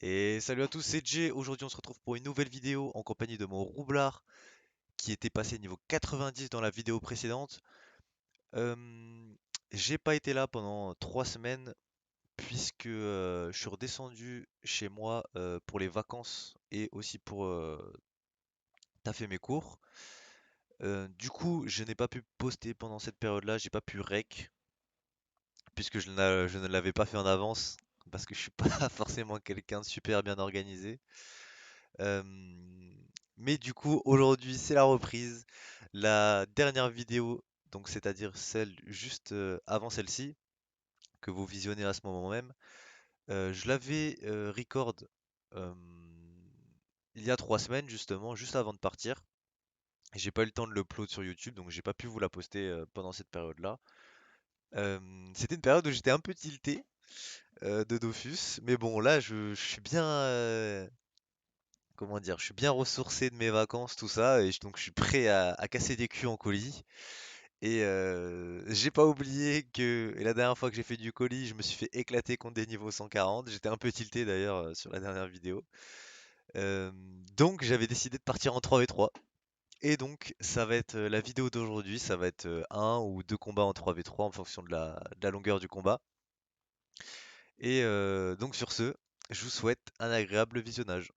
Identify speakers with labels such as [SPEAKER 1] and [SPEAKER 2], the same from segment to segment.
[SPEAKER 1] Et salut à tous, c'est Jay. Aujourd'hui, on se retrouve pour une nouvelle vidéo en compagnie de mon roublard qui était passé niveau 90 dans la vidéo précédente. Euh, j'ai pas été là pendant 3 semaines puisque je suis redescendu chez moi pour les vacances et aussi pour taffer mes cours. Du coup, je n'ai pas pu poster pendant cette période-là, j'ai pas pu rec puisque je ne l'avais pas fait en avance parce que je suis pas forcément quelqu'un de super bien organisé. Euh, mais du coup, aujourd'hui, c'est la reprise. La dernière vidéo, donc c'est-à-dire celle juste avant celle-ci, que vous visionnez à ce moment même, je l'avais record euh, il y a 3 semaines, justement, juste avant de partir. J'ai pas eu le temps de l'upload sur YouTube, donc j'ai pas pu vous la poster pendant cette période-là. Euh, C'était une période où j'étais un peu tilté de Dofus, mais bon, là, je suis bien, comment dire, je suis bien ressourcé de mes vacances, tout ça, et donc je suis prêt à casser des culs en colis. Et j'ai pas oublié que et la dernière fois que j'ai fait du colis, je me suis fait éclater contre des niveaux 140. J'étais un peu tilté d'ailleurs sur la dernière vidéo. Euh, donc j'avais décidé de partir en 3v3. Et donc ça va être la vidéo d'aujourd'hui, ça va être un ou deux combats en 3v3 en fonction de la longueur du combat. Et donc sur ce, je vous souhaite un agréable visionnage.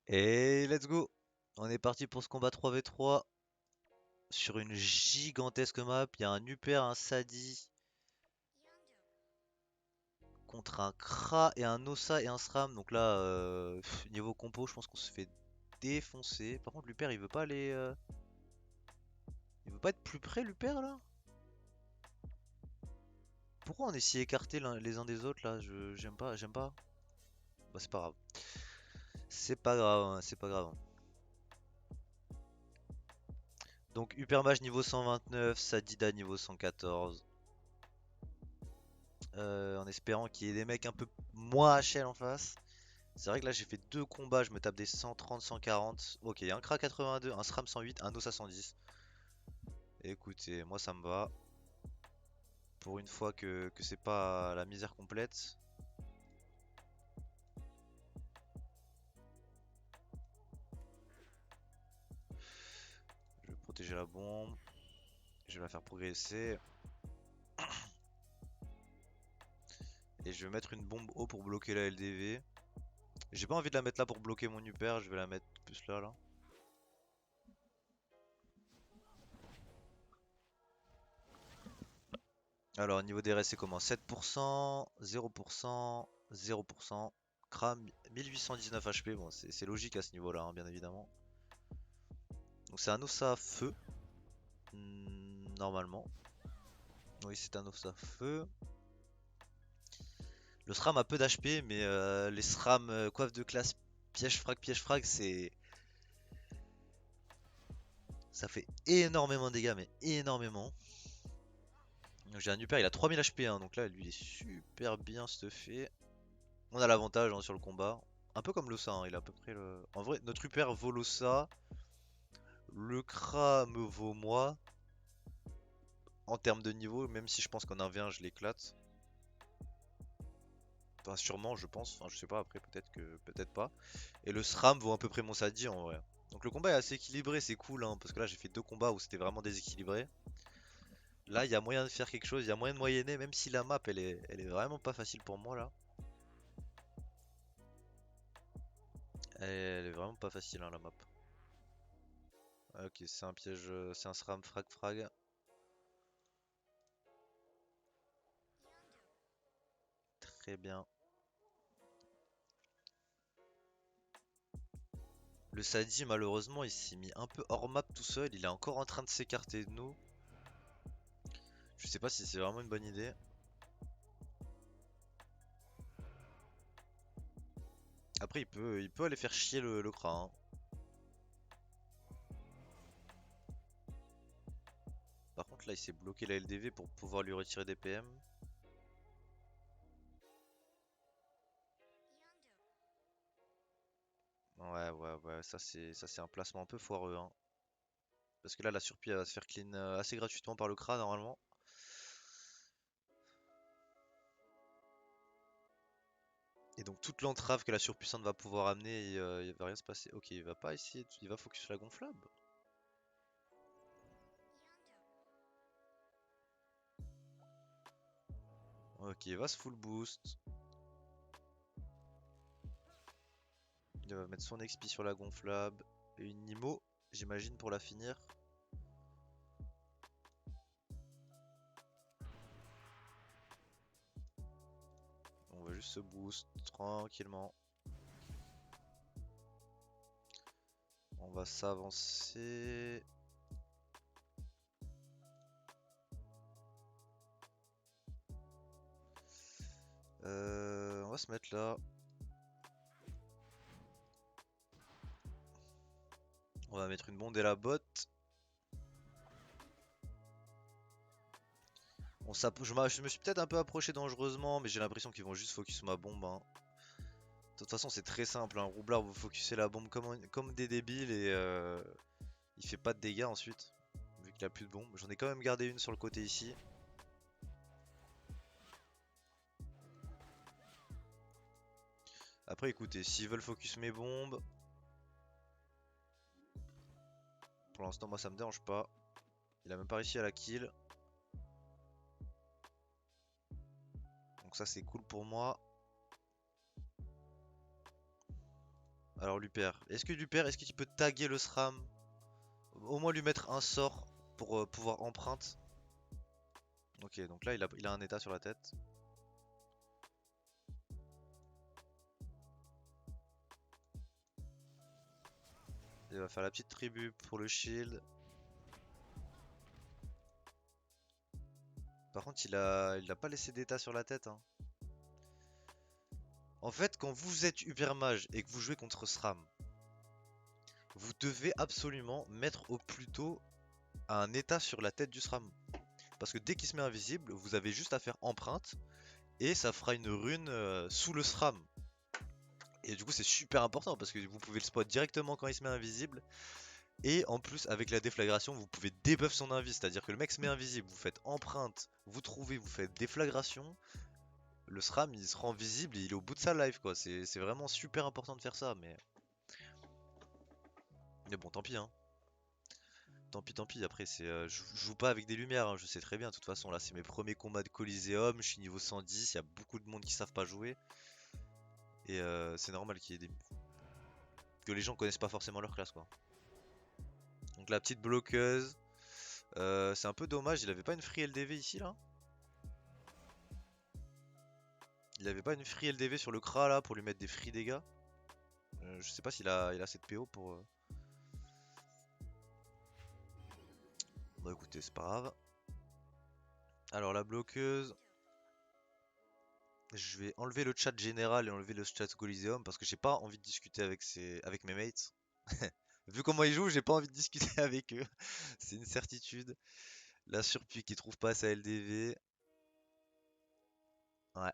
[SPEAKER 1] Et let's go! On est parti pour ce combat 3v3 sur une gigantesque map. Il y a un Uper, un Sadi contre un Kra et un Ossa et un SRAM. Donc là, niveau compo, je pense qu'on se fait défoncer. Par contre, l'Uper, il veut pas aller. Il veut pas être plus près, l'Uper là? Pourquoi on est si écartés les uns des autres là? J'aime pas, j'aime pas. Bah, c'est pas grave. C'est pas grave, hein, c'est pas grave. Donc, Upermage niveau 129, Sadida niveau 114. En espérant qu'il y ait des mecs un peu moins HL en face. C'est vrai que là j'ai fait deux combats, je me tape des 130, 140. Ok, un Kra 82, un SRAM 108, un Ossa 110. Écoutez, moi ça me va. Pour une fois que c'est pas la misère complète. Je vais protéger la bombe. Je vais la faire progresser. Et je vais mettre une bombe haut pour bloquer la LDV. J'ai pas envie de la mettre là pour bloquer mon Uper, je vais la mettre plus là. Alors, niveau DRS, c'est comment? 7%, 0%, 0%. Kram 1819 HP, bon, c'est logique à ce niveau-là, hein, bien évidemment. Donc, c'est un Ossa feu, normalement. Oui, c'est un Ossa feu. Le SRAM a peu d'HP, mais les SRAM coiffe de classe piège frag, ça fait énormément de dégâts, mais énormément. Donc, j'ai un Uper, il a 3000 HP, hein, donc là, lui, il est super bien stuffé. On a l'avantage hein, sur le combat. Un peu comme l'Ossa, hein, il a à peu près le. En vrai, notre Uper vaut l'Ossa. Le Kra me vaut moi. En termes de niveau, même si je pense qu'en 1v1 je l'éclate. Enfin, sûrement, je pense. Enfin, je sais pas, après, peut-être que. Peut-être pas. Et le SRAM vaut à peu près mon Sadi en vrai. Donc le combat est assez équilibré, c'est cool, hein, parce que là j'ai fait deux combats où c'était vraiment déséquilibré. Là, il y a moyen de faire quelque chose, il y a moyen de moyenner, même si la map elle est vraiment pas facile pour moi là. Elle est vraiment pas facile, hein, la map. Ok, c'est un piège, c'est un SRAM frag frag. Très bien. Le Sadi, malheureusement, il s'est mis un peu hors map tout seul. Il est encore en train de s'écarter de nous. Je sais pas si c'est vraiment une bonne idée. Après, il peut aller faire chier le Kra, hein. Par contre, là, il s'est bloqué la LDV pour pouvoir lui retirer des PM. Ouais, ouais, ouais. Ça c'est un placement un peu foireux, hein. Parce que là, la surpie, elle va se faire clean assez gratuitement par le Kra, normalement. Et donc toute l'entrave que la surpuissante va pouvoir amener, il va rien se passer. Ok, il va pas essayer, il va focus sur la gonflable. Ok, il va se full boost. Il va mettre son XP sur la gonflable. Et une Nimo, j'imagine, pour la finir. On va juste se boost tranquillement. On va s'avancer. On va se mettre là. On va mettre une bonde et la botte. Je me suis peut-être un peu approché dangereusement, mais j'ai l'impression qu'ils vont juste focus ma bombe, hein. De toute façon, c'est très simple, hein. Roublard, vous focussez la bombe comme des débiles et il fait pas de dégâts ensuite, vu qu'il a plus de bombe. J'en ai quand même gardé une sur le côté ici. Après, écoutez, s'ils veulent focus mes bombes, pour l'instant, moi ça me dérange pas. Il a même pas réussi à la kill. Donc ça, c'est cool pour moi. Alors, Luper. Est-ce que Luper, est-ce qu'il peut taguer le SRAM? Au moins lui mettre un sort pour pouvoir empreinte. Ok, donc là, il a un état sur la tête. Il va faire la petite tribu pour le shield. Par contre, il a pas laissé d'état sur la tête, hein. En fait, quand vous êtes Uber Mage et que vous jouez contre SRAM, vous devez absolument mettre au plus tôt un état sur la tête du SRAM. Parce que dès qu'il se met invisible, vous avez juste à faire empreinte et ça fera une rune sous le SRAM. Et du coup, c'est super important parce que vous pouvez le spot directement quand il se met invisible. Et en plus, avec la déflagration, vous pouvez debuff son invis. C'est-à-dire que le mec se met invisible, vous faites empreinte, vous trouvez, vous faites déflagration. Le SRAM il se rend visible et il est au bout de sa life quoi. C'est vraiment super important de faire ça. Mais bon, tant pis hein. Tant pis, tant pis. Après, je joue pas avec des lumières, hein, je sais très bien. De toute façon, là, c'est mes premiers combats de Coliseum. Je suis niveau 110. Il y a beaucoup de monde qui savent pas jouer. Et c'est normal qu'il y ait que les gens connaissent pas forcément leur classe, quoi. Donc, la petite bloqueuse. C'est un peu dommage. Il avait pas une free LDV ici, là? Il avait pas une free LDV sur le Kra, là, pour lui mettre des free dégâts? Je sais pas il a cette PO pour. Bon, écoutez, c'est pas grave. Alors, la bloqueuse. Je vais enlever le chat général et enlever le chat Coliseum parce que j'ai pas envie de discuter avec mes mates. Vu comment ils jouent, j'ai pas envie de discuter avec eux. C'est une certitude. La surpie qui trouve pas sa LDV. Ouais.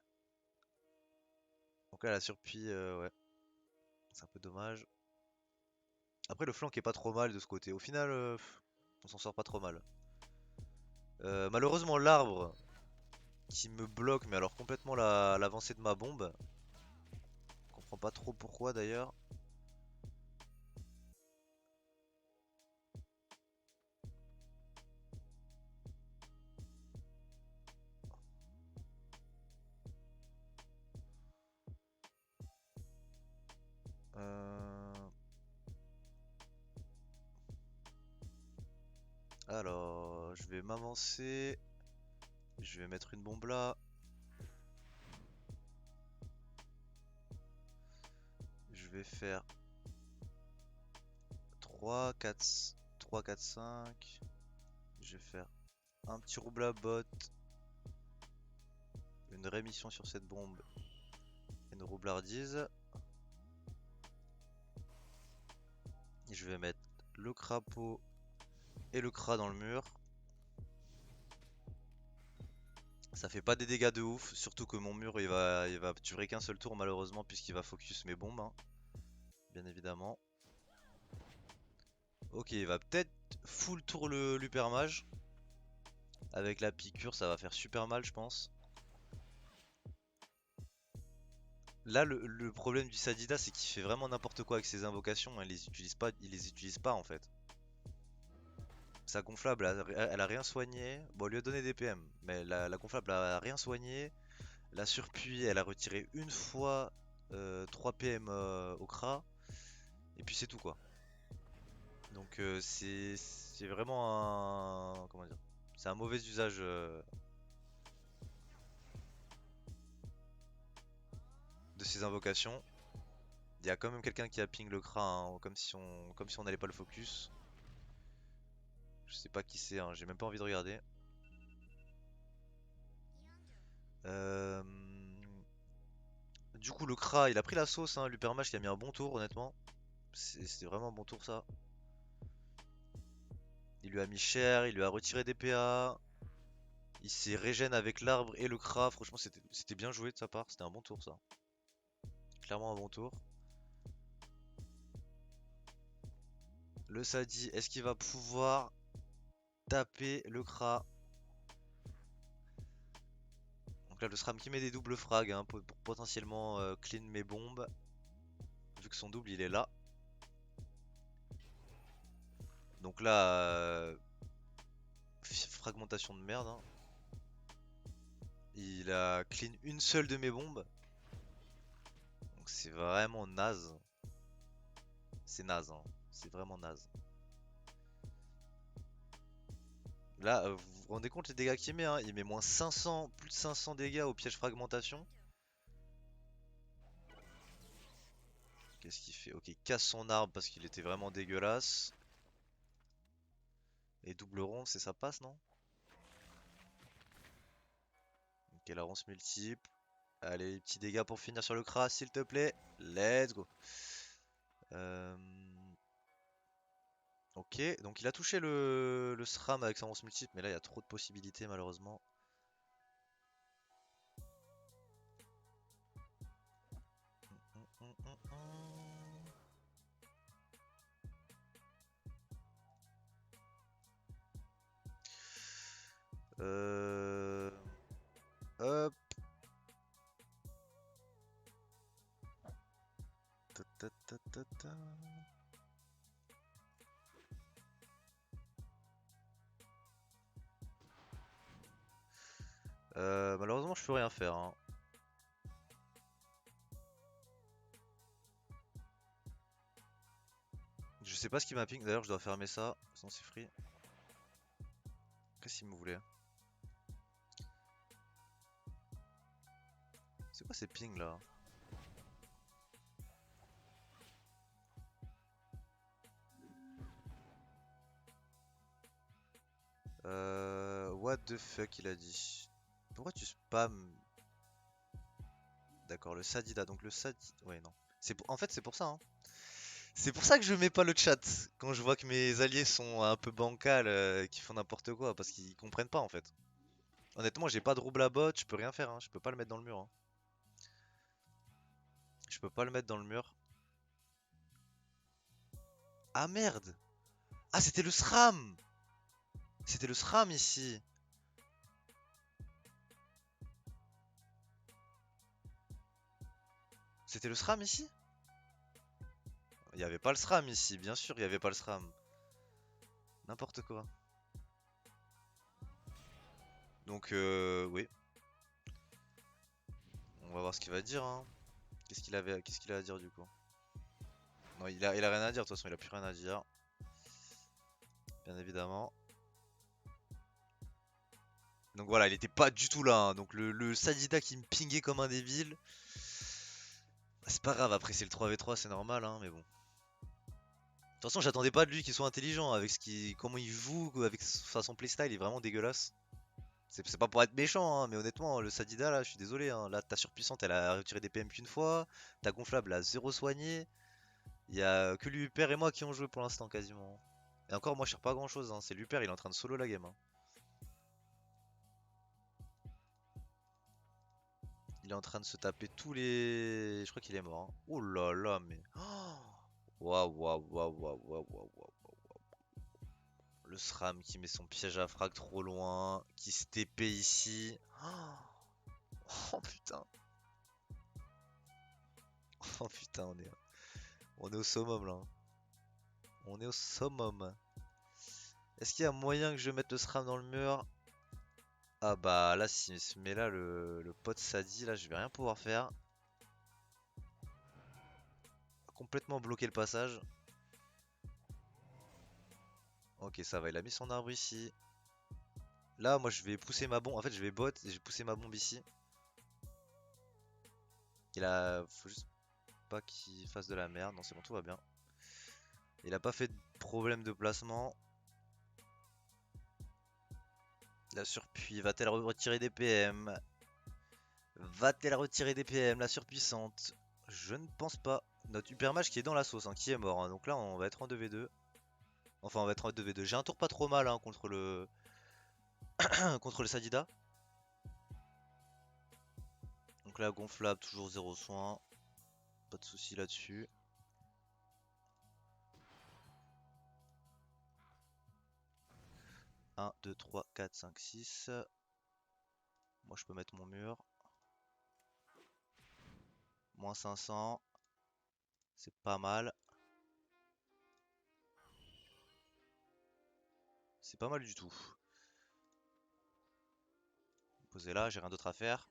[SPEAKER 1] Donc là, la surpie, ouais. C'est un peu dommage. Après, le flank est pas trop mal de ce côté. Au final, on s'en sort pas trop mal. Malheureusement, l'arbre qui me bloque, mais alors complètement l'avancée de ma bombe. Je comprends pas trop pourquoi d'ailleurs. Euh, Alors, je vais m'avancer. Je vais mettre une bombe là. Je vais faire 3, 4, 3, 4, 5. Je vais faire un petit rouble à botte. Une rémission sur cette bombe. Une roublardise. Et je vais mettre le crapaud et le crat dans le mur. Ça fait pas des dégâts de ouf, surtout que mon mur il va durer qu'un seul tour malheureusement puisqu'il va focus mes bombes, hein, bien évidemment. Ok, il va peut-être full tour l'hypermage. Avec la piqûre ça va faire super mal je pense. Là, le problème du Sadida, c'est qu'il fait vraiment n'importe quoi avec ses invocations. Il les utilise pas en fait. Sa gonflable, elle a rien soigné. Bon, on lui a donné des PM, mais la gonflable a rien soigné. La surpuis, elle a retiré une fois 3 PM au CRA. Et puis c'est tout quoi. Donc c'est vraiment un... Comment dire? C'est un mauvais usage de ces invocations. Il y a quand même quelqu'un qui a ping le CRA, hein, comme si on n'allait pas le focus. Je sais pas qui c'est, hein, j'ai même pas envie de regarder. Euh, Du coup, le CRA, il a pris la sauce, hein. L'Upermage qui a mis un bon tour, honnêtement. C'était vraiment un bon tour, ça. Il lui a mis cher, il lui a retiré des PA. Il s'est régène avec l'arbre et le CRA. Franchement, c'était bien joué de sa part. C'était un bon tour, ça. Clairement un bon tour. Le Sadi, est-ce qu'il va pouvoir taper le CRA? Donc là, le SRAM qui met des doubles frags, hein, pour potentiellement clean mes bombes. Vu que son double, il est là. Donc là, fragmentation de merde, hein. Il a clean une seule de mes bombes. Donc c'est vraiment naze. C'est naze, hein. C'est vraiment naze. Là, vous vous rendez compte les dégâts qu'il met, hein? Il met moins 500, plus de 500 dégâts au piège fragmentation. Qu'est-ce qu'il fait? Ok, il casse son arbre parce qu'il était vraiment dégueulasse. Et double rond, c'est ça passe, non? Ok, la ronce multiple. Allez, petits dégâts pour finir sur le crash, s'il te plaît. Let's go. Euh, Ok, donc il a touché le SRAM avec sa ronce multiple, mais là il y a trop de possibilités malheureusement. Hum, hum, hum, hum. Euh... Hop. Ta, ta, ta, ta, ta. Malheureusement je peux rien faire, hein. Je sais pas ce qui m'a ping, d'ailleurs je dois fermer ça, sinon c'est free. Qu'est-ce qu'il me voulait? C'est quoi ces pings là? What the fuck il a dit? Pourquoi tu spam? D'accord, le Sadida, donc le Sadida... Ouais non. En fait c'est pour ça, hein. C'est pour ça que je mets pas le chat quand je vois que mes alliés sont un peu bancals, qui font n'importe quoi, parce qu'ils comprennent pas en fait. Honnêtement, j'ai pas de rouble à bot, je peux rien faire, hein. Je peux pas le mettre dans le mur, hein. Je peux pas le mettre dans le mur. Ah merde! Ah c'était le SRAM! C'était le SRAM ici! C'était le SRAM ici? Il y avait pas le SRAM ici, bien sûr, il y avait pas le SRAM. N'importe quoi. Donc oui, on va voir ce qu'il va dire, hein. Qu'est-ce qu'il a à dire du coup? Non, il a rien à dire, de toute façon, il a plus rien à dire. Bien évidemment. Donc voilà, il était pas du tout là, hein. Donc le Sadida qui me pingait comme un débile. C'est pas grave, après c'est le 3v3, c'est normal, hein, mais bon. De toute façon, j'attendais pas de lui qu'il soit intelligent avec comment il joue, avec son playstyle, il est vraiment dégueulasse. C'est pas pour être méchant, hein, mais honnêtement, le Sadida là, je suis désolé, hein, là ta surpuissante elle a retiré des PM qu'une fois, ta gonflable a zéro soigné, il y a que l'Uper et moi qui ont joué pour l'instant quasiment. Et encore, moi je sers pas grand chose, hein. C'est l'Uper, il est en train de solo la game, hein. Il est en train de se taper tous les. Je crois qu'il est mort, hein. Oh là là, mais. Waouh, waouh, waouh, waouh, waouh, waouh, waouh. Le SRAM qui met son piège à frag trop loin, qui se TP ici. Oh putain. Oh putain, on est au summum là, hein. On est au summum. Est-ce qu'il y a moyen que je mette le SRAM dans le mur? Ah bah là, s'il se met là, le pote Sadi, là, je vais rien pouvoir faire. Complètement bloquer le passage. Ok, ça va, il a mis son arbre ici. Là, moi, je vais pousser ma bombe. En fait, je vais bot et je vais pousser ma bombe ici. Faut juste pas qu'il fasse de la merde. Non, c'est bon, tout va bien. Il a pas fait de problème de placement. La surpuis, va-t-elle retirer des PM? Va-t-elle retirer des PM, la surpuissante? Je ne pense pas. Notre Hypermage qui est dans la sauce, hein, qui est mort, hein. Donc là, on va être en 2v2. Enfin, on va être en 2v2. J'ai un tour pas trop mal, hein, contre le contre le Sadida. Donc là, gonflable, toujours 0 soin. Pas de souci là-dessus. Un, 2, 3, 4, 5, 6. Moi, je peux mettre mon mur. Moins 500. C'est pas mal. C'est pas mal du tout. Posez là, j'ai rien d'autre à faire.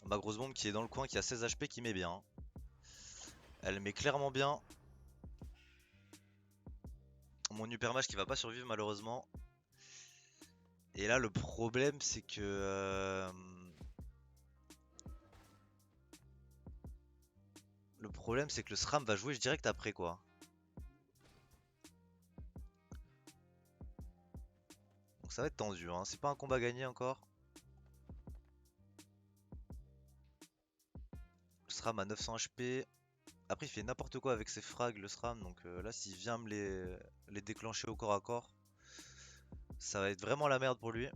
[SPEAKER 1] Ma grosse bombe qui est dans le coin, qui a 16 HP, qui met bien. Elle met clairement bien. Mon Hypermage qui va pas survivre malheureusement. Et là, le problème, c'est que... Le problème, c'est que le SRAM va jouer direct après, quoi. Donc ça va être tendu, hein. C'est pas un combat gagné encore. Le SRAM a 900 HP. Après, il fait n'importe quoi avec ses frags, le SRAM. Donc là, s'il vient me les déclencher au corps à corps, ça va être vraiment la merde pour lui.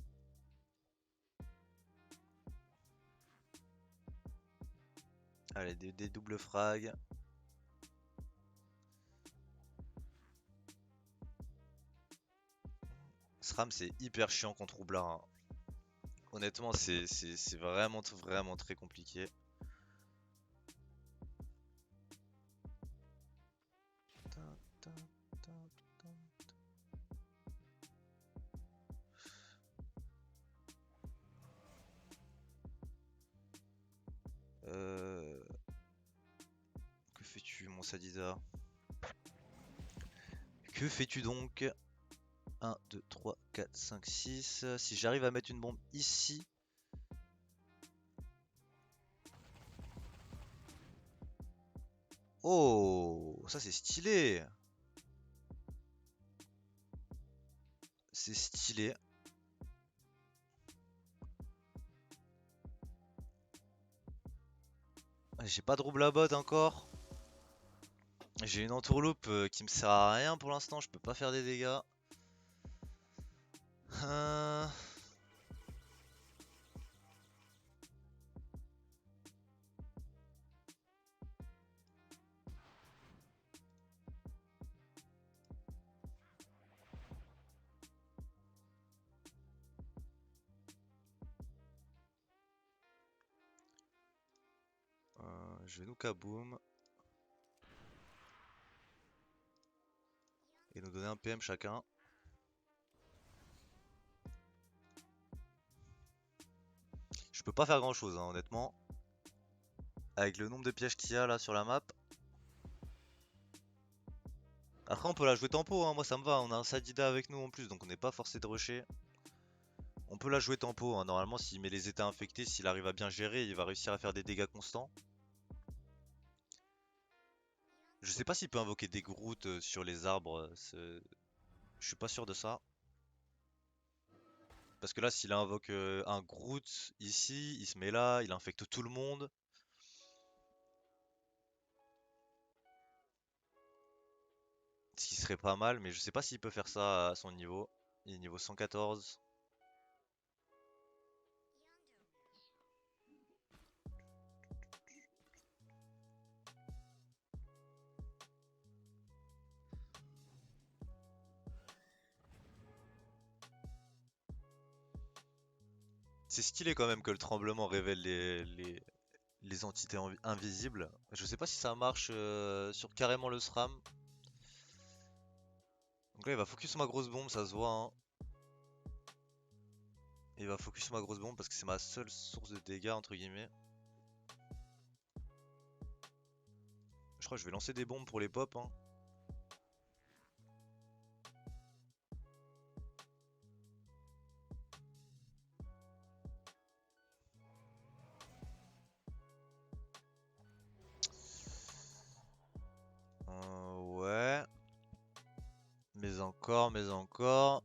[SPEAKER 1] Allez, des doubles frags. SRAM, c'est hyper chiant contre Roublard, hein. Honnêtement, c'est vraiment très compliqué. Euh, Que fais-tu, mon Sadida? Que fais-tu donc? 1, 2, 3, 4, 5, 6. Si j'arrive à mettre une bombe ici. Oh, ça c'est stylé. C'est stylé. J'ai pas de rouble à bot encore. J'ai une entourloupe qui me sert à rien pour l'instant. Je peux pas faire des dégâts. Euh, je vais nous kaboom. Et nous donner un PM chacun. Je peux pas faire grand chose, hein, honnêtement. Avec le nombre de pièges qu'il y a là sur la map. Après on peut la jouer tempo, hein, moi ça me va. On a un Sadida avec nous en plus, donc on n'est pas forcé de rusher. On peut la jouer tempo, hein. Normalement s'il met les états infectés, s'il arrive à bien gérer, il va réussir à faire des dégâts constants. Je sais pas s'il peut invoquer des Groot sur les arbres. Je suis pas sûr de ça. Parce que là, s'il invoque un Groot ici, il se met là, il infecte tout le monde. Ce qui serait pas mal, mais je sais pas s'il peut faire ça à son niveau. Il est niveau 114. C'est stylé quand même que le tremblement révèle les entités invisibles. Je sais pas si ça marche sur carrément le SRAM. Donc là, il va focus sur ma grosse bombe, ça se voit, hein. Il va focus sur ma grosse bombe parce que c'est ma seule source de dégâts, entre guillemets. Je crois que je vais lancer des bombes pour les pop, hein. Ouais. Mais encore, mais encore.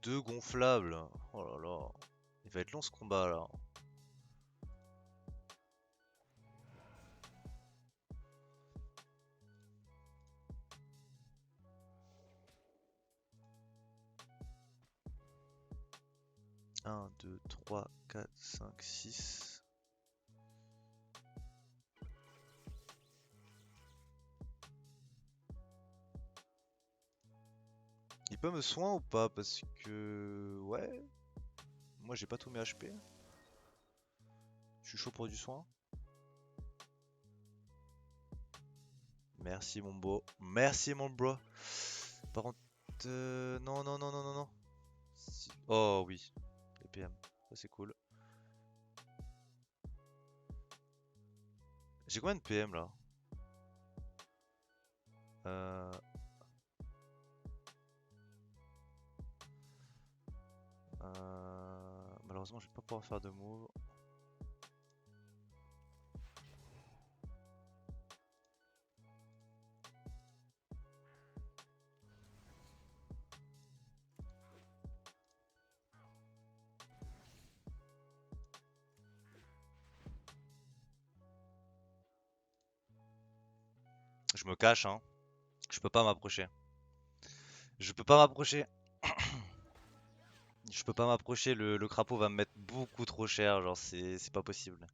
[SPEAKER 1] Deux gonflables. Oh là là. Il va être long ce combat là. Un, 2, 3, 4, 5, 6. Il peut me soin ou pas? Parce que... Ouais. Moi j'ai pas tous mes HP. Je suis chaud pour du soin. Merci mon beau. Merci mon bro. Par contre... non, non, non, non, non, non. Oh oui. Les PM. Ça c'est cool. J'ai combien de PM là? euh... Malheureusement je vais pas pouvoir faire de move. Je me cache hein. Je peux pas m'approcher. Je peux pas m'approcher. Je peux pas m'approcher, le crapaud va me mettre beaucoup trop cher, genre c'est pas possible.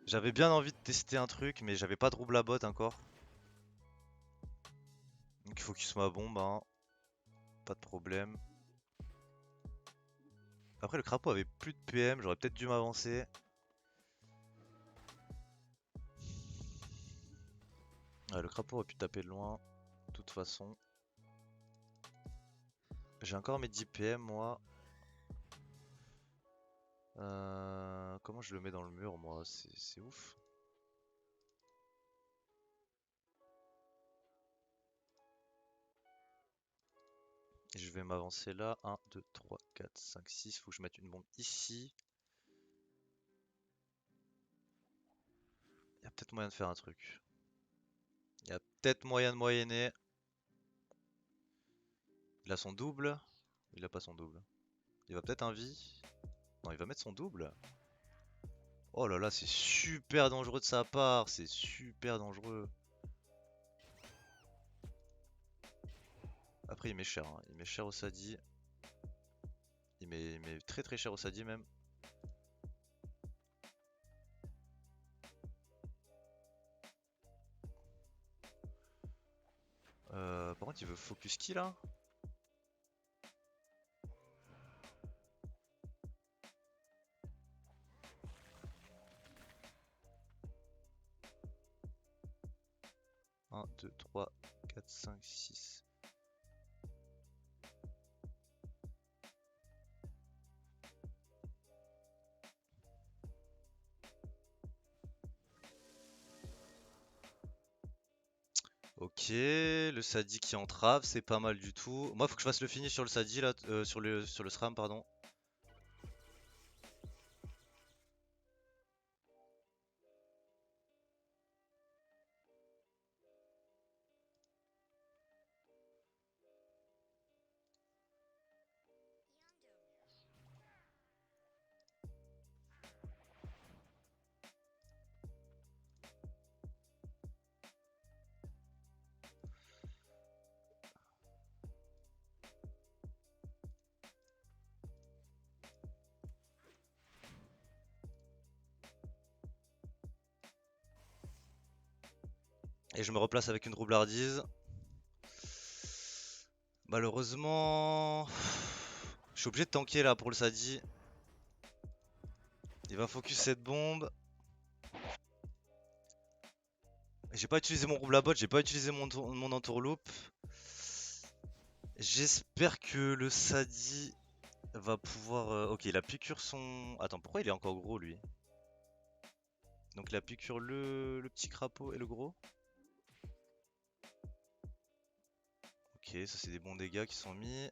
[SPEAKER 1] J'avais bien envie de tester un truc, mais j'avais pas de rouble à bot encore. Donc il faut qu'il soit ma bombe, hein. Pas de problème. Après le crapaud avait plus de PM, j'aurais peut-être dû m'avancer. Ouais, le crapaud aurait pu taper de loin, de toute façon. J'ai encore mes 10 PM moi. Comment je le mets dans le mur moi? C'est ouf. Je vais m'avancer là. 1, 2, 3, 4, 5, 6. Faut que je mette une bombe ici. Il y a peut-être moyen de faire un truc. Il y a peut-être moyen de moyenner. Il a son double. Il a pas son double. Il va peut-être un vie. Non, il va mettre son double. Oh là là, c'est super dangereux de sa part. C'est super dangereux. Après, il met cher, hein. Il met cher au Sadi. Il met très très cher au Sadi même. Par contre, il veut focus qui là? Un, 2, 3, 4, 5, 6. Ok, le Sadi qui entrave, c'est pas mal du tout. Moi, faut que je fasse le finish sur le Sadi là, sur le SRAM, pardon. Et je me replace avec une roublardise. Malheureusement, je suis obligé de tanker là pour le Sadi. Il va focus cette bombe. J'ai pas utilisé mon rouble à bot, j'ai pas utilisé mon entourloupe. J'espère que le Sadi va pouvoir... Ok, il a piqûre son... Attends, pourquoi il est encore gros lui? Donc il a piqûre le petit crapaud et le gros. Ok, ça c'est des bons dégâts qui sont mis.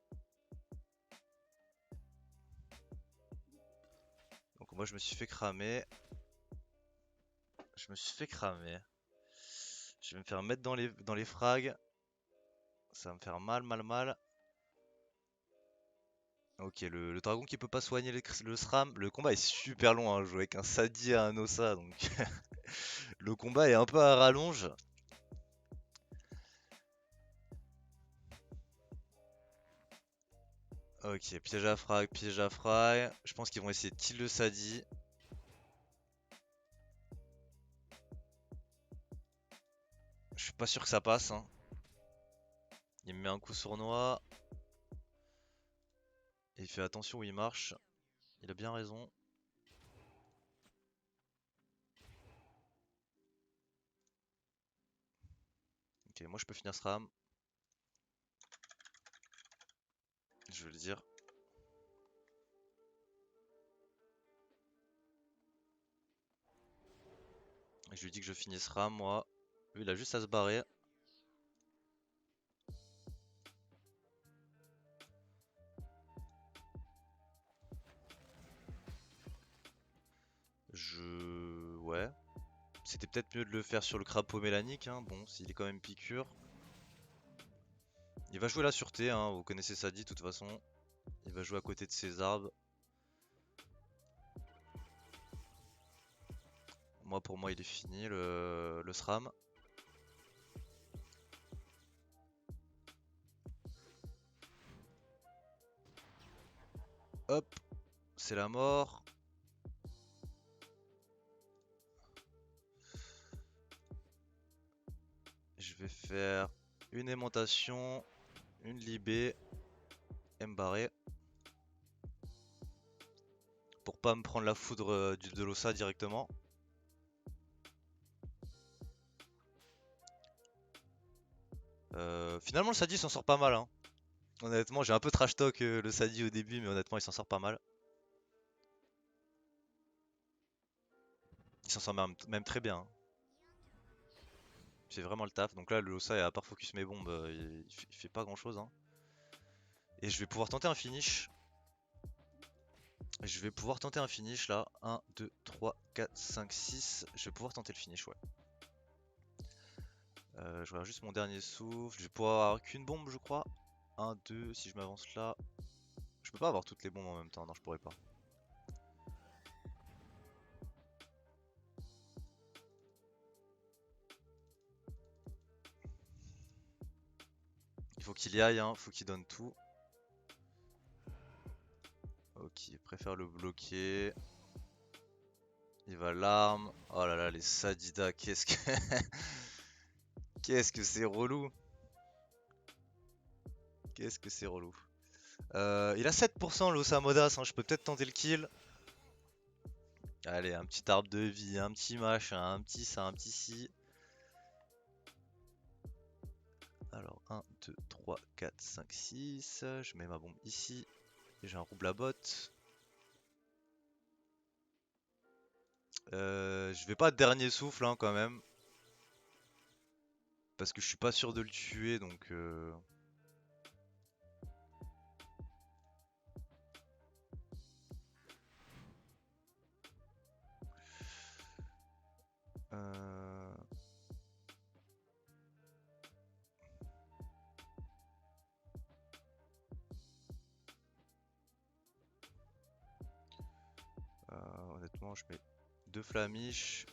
[SPEAKER 1] Donc moi je me suis fait cramer. Je me suis fait cramer. Je vais me faire mettre dans les frags. Ça va me faire mal, mal, mal. Ok, le dragon qui peut pas soigner le SRAM. Le combat est super long, hein. Je joue avec un Sadi et un Ossa, donc le combat est un peu à rallonge. Ok, piège à frag, piège à frag. Je pense qu'ils vont essayer de kill le Sadi. Je suis pas sûr que ça passe, hein. Il me met un coup sournois. Et il fait attention où il marche. Il a bien raison. Ok, moi je peux finir ce ram. Je vais le dire. Je lui dis que je finis ce ram, moi. Lui, il a juste à se barrer. Ouais. C'était peut-être mieux de le faire sur le crapaud mélanique, hein. Bon, s'il est quand même piqûre. Il va jouer la sûreté, hein. Vous connaissez Sadi de toute façon. Il va jouer à côté de ses arbres. Moi, pour moi, il est fini le SRAM. Hop, c'est la mort. Je vais faire une aimantation, une libé, et me barrer. Pour pas me prendre la foudre de l'ossa directement. Finalement, le Sadi s'en sort pas mal, hein. Honnêtement, j'ai un peu trash talk le Sadi au début, mais honnêtement, il s'en sort pas mal. Il s'en sort même très bien, hein. Il fait vraiment le taf. Donc là, le Ossa, à part focus mes bombes, il fait pas grand chose, hein. Et je vais pouvoir tenter un finish. Je vais pouvoir tenter un finish là. 1, 2, 3, 4, 5, 6. Je vais pouvoir tenter le finish, ouais. Je regarde juste mon dernier souffle. Je vais pouvoir avoir qu'une bombe, je crois. 1, 2, si je m'avance là. Je peux pas avoir toutes les bombes en même temps. Non, je pourrais pas. Il faut qu'il y aille, hein. Faut qu'il donne tout. Ok, il préfère le bloquer. Il va l'arme. Oh là là, les Sadida, qu'est-ce que... Qu'est-ce que c'est relou. Qu'est-ce que c'est relou. Il a 7% l'Osamodas, hein. Je peux peut-être tenter le kill. Allez, un petit arbre de vie, un petit machin, un petit ça, un petit ci. Alors 1, 2, 3, 4, 5, 6. Je mets ma bombe ici. Et j'ai un rouble à botte. Je vais pas dernier souffle, hein, quand même. Parce que je suis pas sûr de le tuer, donc... Euh, honnêtement, je mets deux flamiches.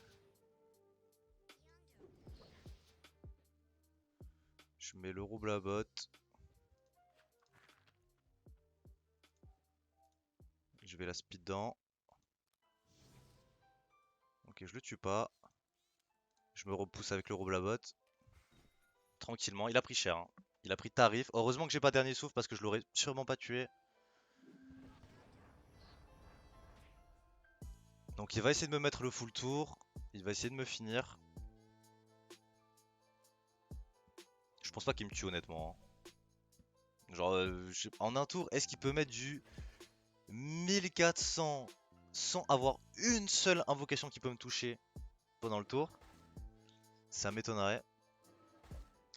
[SPEAKER 1] Je mets le rouble à botte. Je vais la speed dans. Ok, je le tue pas. Je me repousse avec le rouble à botte. Tranquillement, il a pris cher, hein. Il a pris tarif. Heureusement que j'ai pas dernier souffle parce que je l'aurais sûrement pas tué. Donc il va essayer de me mettre le full tour. Il va essayer de me finir. Je pense pas qu'il me tue honnêtement, hein. Genre en un tour, est-ce qu'il peut mettre du 1400 sans avoir une seule invocation qui peut me toucher pendant le tour? Ça m'étonnerait.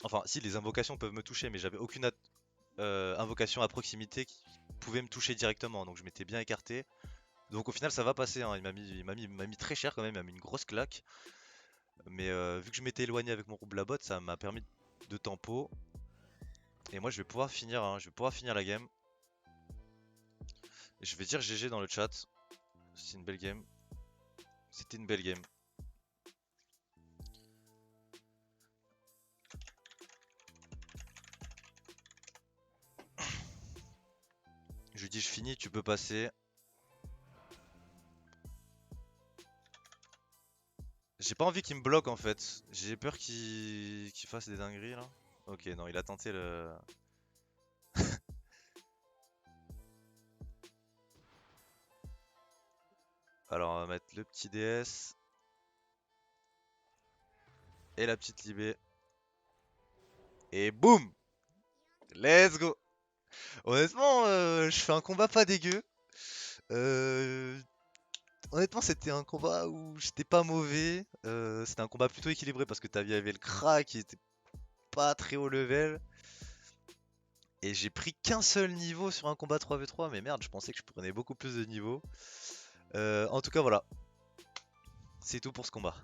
[SPEAKER 1] Enfin, si les invocations peuvent me toucher, mais j'avais aucune invocation à proximité qui pouvait me toucher directement, donc je m'étais bien écarté. Donc au final ça va passer, hein. Il m'a mis très cher quand même, il m'a mis une grosse claque. Mais vu que je m'étais éloigné avec mon rouble à bot, ça m'a permis de tempo. Et moi je vais pouvoir finir, hein, je vais pouvoir finir la game. Je vais dire GG dans le chat. C'est une belle game. C'était une belle game. Je lui dis je finis, tu peux passer. J'ai pas envie qu'il me bloque en fait. J'ai peur qu'il fasse des dingueries là. Ok, non, il a tenté le... Alors on va mettre le petit DS. Et la petite Libé. Et boum! Let's go! Honnêtement, je fais un combat pas dégueu. Euh, Honnêtement, c'était un combat où j'étais pas mauvais. C'était un combat plutôt équilibré parce que il y avait le Kra qui était pas très haut level. Et j'ai pris qu'un seul niveau sur un combat 3v3. Mais merde, je pensais que je prenais beaucoup plus de niveaux. En tout cas, voilà. C'est tout pour ce combat.